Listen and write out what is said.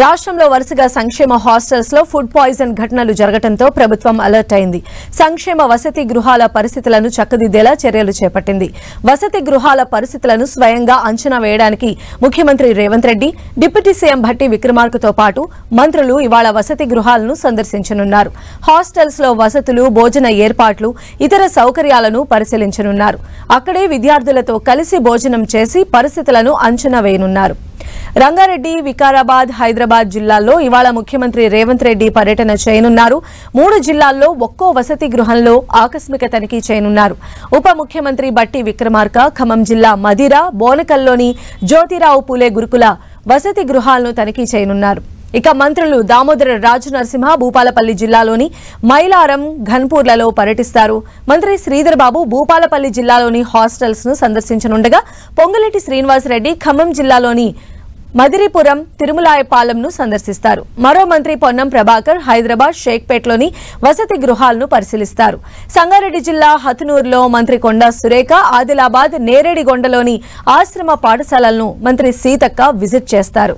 రాష్ట్రంలో వరుసగా సంక్షేమ హాస్టల్స్ లో ఫుడ్ పాయిజన్ ఘటనలు జరగడంతో ప్రభుత్వం అలర్ట్ అయింది. సంక్షేమ వసతి గృహాల పరిస్థితులను చక్కదిద్దేలా చర్యలు చేపట్టింది. వసతి గృహాల పరిస్థితులను స్వయంగా అంచనా వేయడానికి ముఖ్యమంత్రి రేవంత్ రెడ్డి, డిప్యూటీ సీఎం భట్టి విక్రమార్కతో పాటు మంత్రులు ఇవాళ వసతి గృహాలను సందర్శించనున్నారు. హాస్టల్స్ లో వసతులు, భోజన ఏర్పాట్లు, ఇతర సౌకర్యాలను పరిశీలించనున్నారు. అక్కడే విద్యార్థులతో కలిసి భోజనం చేసి పరిస్థితులను అంచనా వేయనున్నారు. రంగారెడ్డి, వికారాబాద్, హైదరాబాద్ జిల్లాల్లో ఇవాళ ముఖ్యమంత్రి రేవంత్ రెడ్డి పర్యటన చేయనున్నారు. 3 జిల్లాల్లో ఒక్కో వసతి గృహంలో ఆకస్మిక తనిఖీ చేయనున్నారు. ఉప ముఖ్యమంత్రి భట్టి విక్రమార్క ఖమ్మం జిల్లా మదిర, బోనకల్లోని జ్యోతిరావు పూలే గురుకుల వసతి గృహాలను తనిఖీ చేయనున్నారు. ఇక మంత్రులు దామోదర రాజు నరసింహ భూపాలపల్లి జిల్లాలోని మైలారం, ఘన్పూర్లలో పర్యటిస్తారు. మంత్రి శ్రీధర్ బాబు భూపాలపల్లి జిల్లాలోని హాస్టల్స్ ను సందర్శించనుండగా పొంగులేటి శ్రీనివాసరెడ్డి ఖమ్మం జిల్లాలోని మదిరిపురం, తిరుమలాయపాలెంను సందర్శిస్తారు. మరో మంత్రి పొన్నం ప్రభాకర్ హైదరాబాద్ షేక్పేట్లోని వసతి గృహాలను పరిశీలిస్తారు. సంగారెడ్డి జిల్లా హతునూరులో మంత్రి కొండా సురేఖ, ఆదిలాబాద్ నేరేడిగొండలోని ఆశ్రమ పాఠశాలలను మంత్రి సీతక్క విజిట్ చేస్తారు.